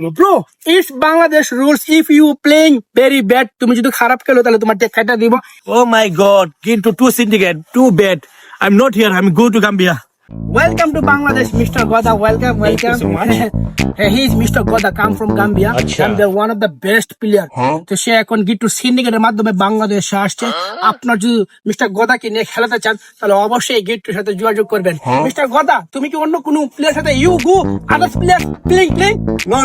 Bro, it's Bangladesh rules. If you playing very bad, তুমি যদি খারাপ খেলো তাহলে তোমার টেক কাটা দিব। Oh my God, into two syndicate, too bad. I'm not here, I'm going to Gambia. Welcome to Bangladesh, Mr. Goda. Welcome. Thank you so much. He is Mr. Goda, come from Gambia. Acha. And they're one of the best player. তো সে এখন গিট two সিন্ডিকেটের মাধ্যমে বাংলাদেশে আসছে। আপনার যদি mister গোদাকে নিয়ে খেলাতে চান তাহলে অবশ্যই গিট টুর সাথে যোগাযোগ করবেন। মিস্টার গোদা, তুমি কি অন্য কোনো প্লেয়ার সাথে you go others player playing? No,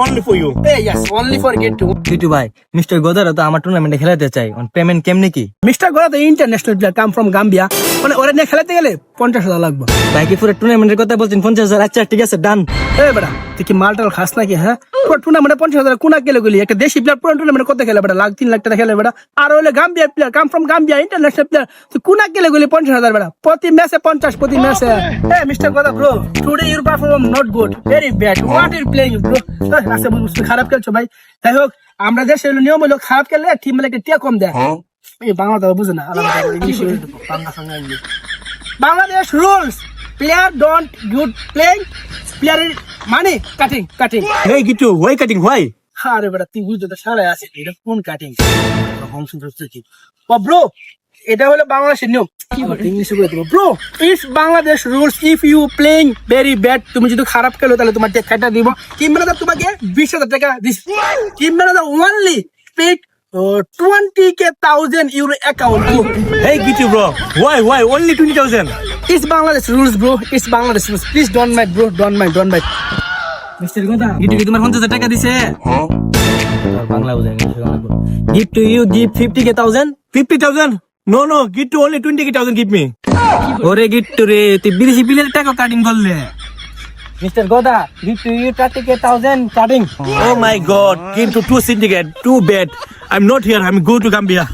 only for you. Yes, only for গিট টু। কিটু ভাই, মিস্টার গোদারও তো আমার টুর্নামেন্টে খেলাতে চাই। পেমেন্ট কেমনে কি? মিস্টার গোদা তো international player, come from Gambia. মানে ওরা নিয়ে খেলাতে গেলে 50,000 লাগবে। ভাই কি পুরো টুর্নামেন্টের কথা বলছেন? 50,000? আচ্ছা ঠিক আছে, ডান। এই বেটা, তুই কি মালটাল খাস নাকি? হ্যাঁ, পুরো টুর্নামেন্টে 50,000 কোনা গেলে গলি একটা দেশি প্লেয়ার পুরো টুর্নামেন্টে কত খেলে বেটা? লাখ 3 লাখ টাকা খেলে বেটা। আর হইলে Gambia player, come from Gambia, international player, তুই কোনা গেলে গলি 50,000 বেটা। প্রতি ম্যাচে 50, প্রতি ম্যাচে। এই mister Goda bro, today your performance not good, very bad. What you playing bro? আচ্ছা বুঝছি, খারাপ খেলছো ভাই। যাই হোক, আমরা দেশে নিয়ম হলো খারাপ খেললে টিম মানে একটা টিয়া কম দেয়। এই বাংলা তো বুঝে না, আলাদা ইংলিশ বাংলা সঙ্গে English. Bangladesh rules, player don't good playing, প্লেয়ারের মানে cutting. Hey Gitu, why cutting? Why? আরে বেটা, তুই বুঝতে তো সারাই আছে, এটা কোন কাটিং? ব্রো, এটা হলো বাংলাদেশের নিয়ম। ইংলিশে বলে দেবো। Bro, it's Bangladesh rules. If you playing very bad, তুমি যদি খারাপ খেলো তাহলে তোমার টেক কাটা দিব। টিম ম্যানেজার তোমাকে 20,000 টাকা দিস। Team manager only paid 20,000 euro account. Hey Gitu bro, why? Only 20,000. It's Bangladesh rules, bro. It's Bangladesh rules. Please don't mind, bro. Don't mind. Mister Goda, গিটু কি তোমার 50,000 টাকা দিছে? বাংলা বুঝাই gift to you, give 50,000। 50,000? No, Gitu only 20,000 give me. ওরে গিট্টু রে, তুই বিদেশি প্লেয়ারের টাকা কাটিং করলে। Mister Goda, give to you 30,000 cutting. Oh my God, into two syndicate, too bad. I'm not here, I'm going to Gambia.